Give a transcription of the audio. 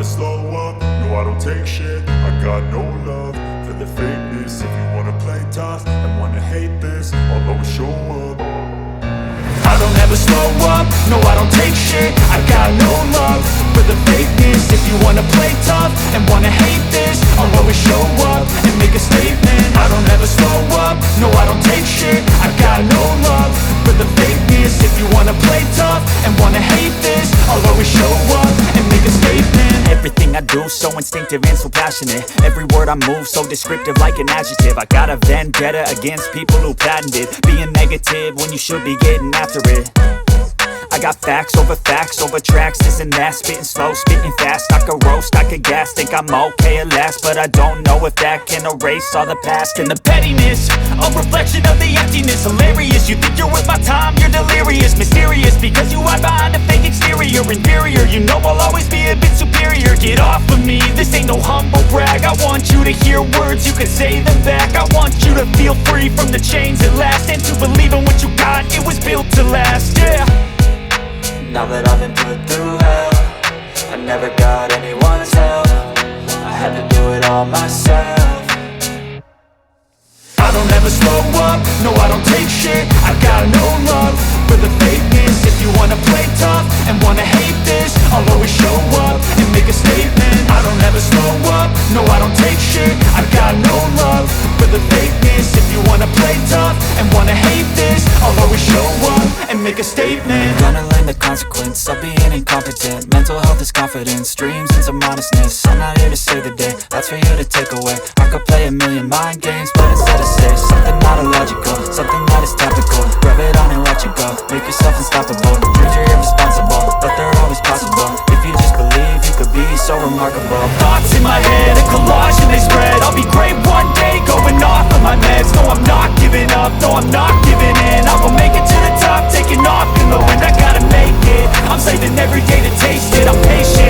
slow up, no I don't take shit. I got no love for the fakeness. If you wanna play tough and wanna hate this, I'll always show up. I don't ever slow up, no I don't take shit. I got no love for the fakeness. If you wanna play tough and wanna hate this, I'll always show up and make a statement. I don't ever slow up, no I don't take shit. I got no love for the fakeness. If you wanna play tough and wanna hate this, I'll always show up and make a statement. Everything I do so instinctive and so passionate. Every word I move so descriptive like an adjective. I got a vendetta against people who patented being negative when you should be getting after it. I got facts over tracks, this and that. Spitting slow, spitting fast, I could roast, I could gas. Think I'm okay at last, but I don't know if that can erase all the past. And the pettiness, a reflection of the emptiness. Hilarious, you think you're worth my time, you're delirious. Mysterious, because you hide behind a fake exterior. Inferior, you know I'll always be a bit superior. Get off of me, this ain't no humble brag. I want you to hear words, you can say them back. I want you to feel free from the chains at last, and to believe in what you got, it was built to last, yeah. Now that I've been put through hell, I never got anyone's help. I had to do it all myself. I don't ever slow up, no I don't take shit. I got no love for the fakeness. If you wanna play tough and wanna hate this, I'll always show up and make a statement. I don't ever slow up, no I don't take shit. I got no love for the fakeness. If you wanna play tough and wanna hate this, I'll always show up and make a statement. Gonna learn the consequence of being incompetent. Mental health is confidence, dreams and some honestness. I'm not here to save the day, that's for you to take away. I could play a million mind games, but instead I say something not illogical, something that is topical. Rub it on and watch it go, make yourself unstoppable. Dreams are irresponsible, but they're always possible. If you just believe, you could be so remarkable. Thoughts in my head, a collage and they spread. I'll be great one day, going off of my meds. No, I'm not giving up, no, I'm not giving in. I will make it to the top, taking off in the wind. I gotta make it, I'm saving every day to taste it. I'm patient,